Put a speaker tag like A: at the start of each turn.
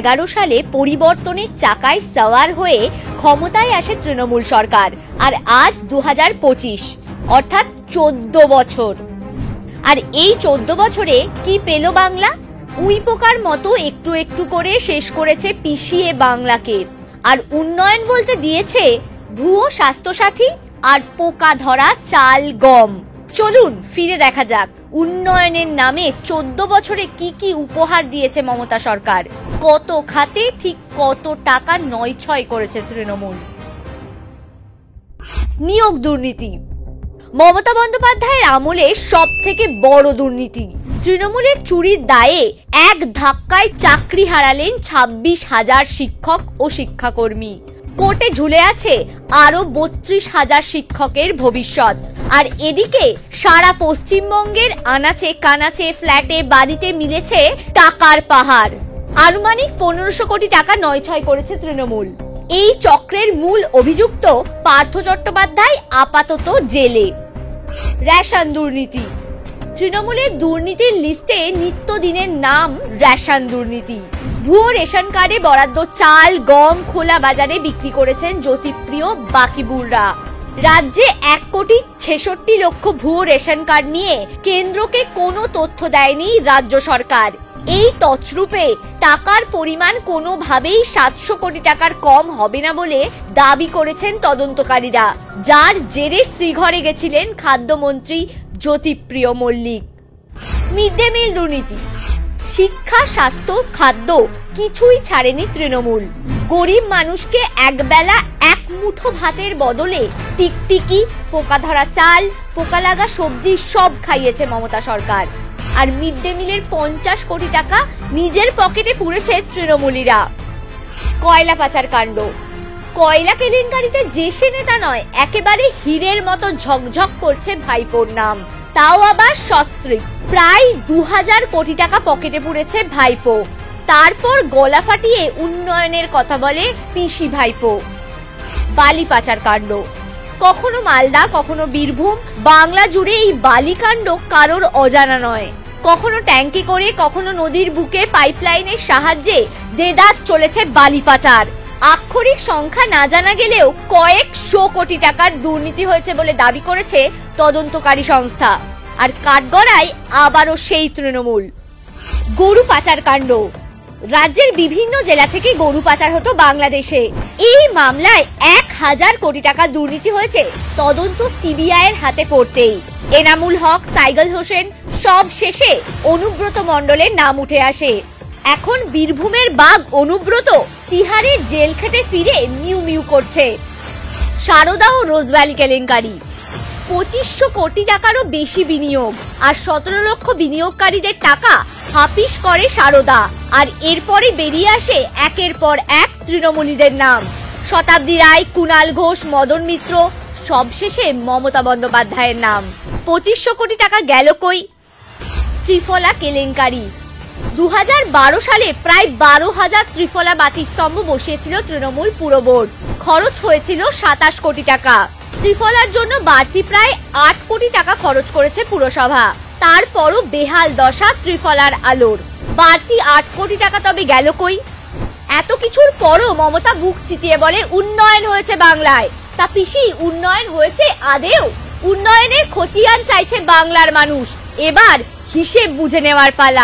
A: 2011 সালে পরিবর্তনের চাকায় সওয়ার হয়ে ক্ষমতায় আসে তৃণমূল সরকার। আর আজ 2025, অর্থাৎ 14 বছর। আর এই 14 বছরে কি পেল বাংলা? উই পোকার মতো একটু একটু করে শেষ করেছে পিষিয়ে বাংলাকে। আর উন্নয়ন বলতে দিয়েছে ভুয়ো স্বাস্থ্যসাথী আর পোকা ধরা চাল গম। চলুন ফিরে দেখা যাক উন্নয়নের নামে 14 বছরে কি কি উপহার দিয়েছে মমতা সরকার, কত খাতে ঠিক কত টাকা নয়ছয় করেছে তৃণমূল। নিয়োগ দুর্নীতি মমতা বন্দ্যোপাধ্যায়ের আমলে সব থেকে বড় দুর্নীতি। তৃণমূলের চুরির দায়ে এক ধাক্কায় চাকরি হারালেন 26,000 শিক্ষক ও শিক্ষাকর্মী। কোর্টে ঝুলে আছে আরো 32,000 শিক্ষকের ভবিষ্যৎ। আর এদিকে সারা পশ্চিমবঙ্গের আনাচে কানাচে ফ্ল্যাটে বাড়িতে মিলেছে টাকার পাহাড়। আনুমানিক 1500 কোটি টাকা নয়ছয় করেছে তৃণমূল। এই চক্রের মূল অভিযুক্ত পার্থ চট্টোপাধ্যায় আপাতত জেলে। রেশন দুর্নীতি তৃণমূলের দুর্নীতির লিস্টে নিত্যদিনের নাম রেশন দুর্নীতি। ভুয়ো রেশন কার্ডে বরাদ্দ চাল গম খোলা বাজারে বিক্রি করেছেন জ্যোতিপ্রিয় বাকিবুররা। রাজ্যে 1,66,00,000 ভুয়ো রেশন কার্ড নিয়ে কেন্দ্রকে কোনো তথ্য দেয়নি রাজ্য সরকার। এই তছরূপে টাকার পরিমাণ কোনোভাবেই 700 কোটি টাকার কম হবে না বলে দাবি করেছেন তদন্তকারীরা, যার জেরে শ্রীঘরে গেছিলেন খাদ্যমন্ত্রী Jyotipriya Mallick. Mid day meal দুর্নীতি শিক্ষা স্বাস্থ্য খাদ্য কিছুই ছাড়েনি তৃণমূল। গরিব মানুষকে একবেলা এক মুঠো ভাতের বদলে টিকটিকি পোকা ধরা চাল পোকা লাগা সবজি সব খাইয়েছে মমতা সরকার। আর মিড ডে মিলের 50 কোটি টাকা নিজের পকেটে পুরেছে তৃণমূলীরা। কয়লা পাচার কাণ্ড কয়লা কেলেঙ্কারিতে যে সে নেতা নয়, একেবারে হীরের মতো ঝকঝক করছে ভাইপোর নাম, তাও আবার সস্ত্রীক। প্রায় 2000 কোটি টাকা পকেটে পুরেছে ভাইপো। তারপর গলা ফাটিয়ে উন্নয়নের কথা বলে পিসি ভাইপো। বালি পাচার কাণ্ড কখনো মালদা কখনো বীরভূম, বাংলা জুড়ে এই বালি কাণ্ড কারোর অজানা নয়। কখনো ট্যাঙ্কি করে কখনো নদীর বুকে পাইপলাইনের সাহায্যে দেদার চলেছে বালি পাচার। আক্ষরিক সংখ্যা না জানা গেলেও কয়েকশো কোটি টাকার দুর্নীতি হয়েছে বলে দাবি করেছে তদন্তকারী সংস্থা। আর কাঠগড়ায় আবারও সেই তৃণমূল। গরু পাচার কাণ্ড রাজ্যের বিভিন্ন জেলা থেকে গরু পাচার হতো বাংলাদেশে। এই মামলায় 1000 কোটি টাকা দুর্নীতি হয়েছে তদন্ত সিবিআই এর হাতে পড়তেই। এনামুল হক সাইগল হোসেন সব শেষে অনুব্রত মণ্ডলের নাম উঠে আসে। এখন বীরভূমের বাঘ অনুব্রত তিহারের জেল খেটে ফিরে মিউ মিউ করছে। সারদা ও রোজভ্যালি কেলেঙ্কারি 2500 কোটি টাকারও বেশি বিনিয়োগ আর 17 লক্ষ বিনিয়োগকারীদের টাকা হাফিস করে সারদা। আর এরপরে বেরিয়ে আসে একের পর এক তৃণমূলীদের নাম, শতাব্দী রায় কুণাল ঘোষ মদন মিত্র, সবশেষে মমতা বন্দ্যোপাধ্যায়ের নাম। 2500 কোটি টাকা গেল কই? ত্রিফলা কেলেঙ্কারি 2012 সালে প্রায় 12,000 ত্রিফলা বাতিস্তম্ভ বসিয়েছিল তৃণমূল পুর বোর্ড। খরচ হয়েছিল 27 কোটি টাকা। ত্রিফলার জন্য বাড়তি প্রায় 8 কোটি টাকা খরচ করেছে পুরসভা। তারপরও বেহাল দশা ত্রিফলার আলোর। বাড়তি 8 কোটি টাকা তবে গেল কই? এত কিছুর পরও মমতা বুক চিতিয়ে বলে উন্নয়ন হয়েছে বাংলায়। তা পিসি উন্নয়ন হয়েছে আদেও? উন্নয়নের খতিয়ান চাইছে বাংলার মানুষ। এবার হিসেব বুঝে নেওয়ার পালা।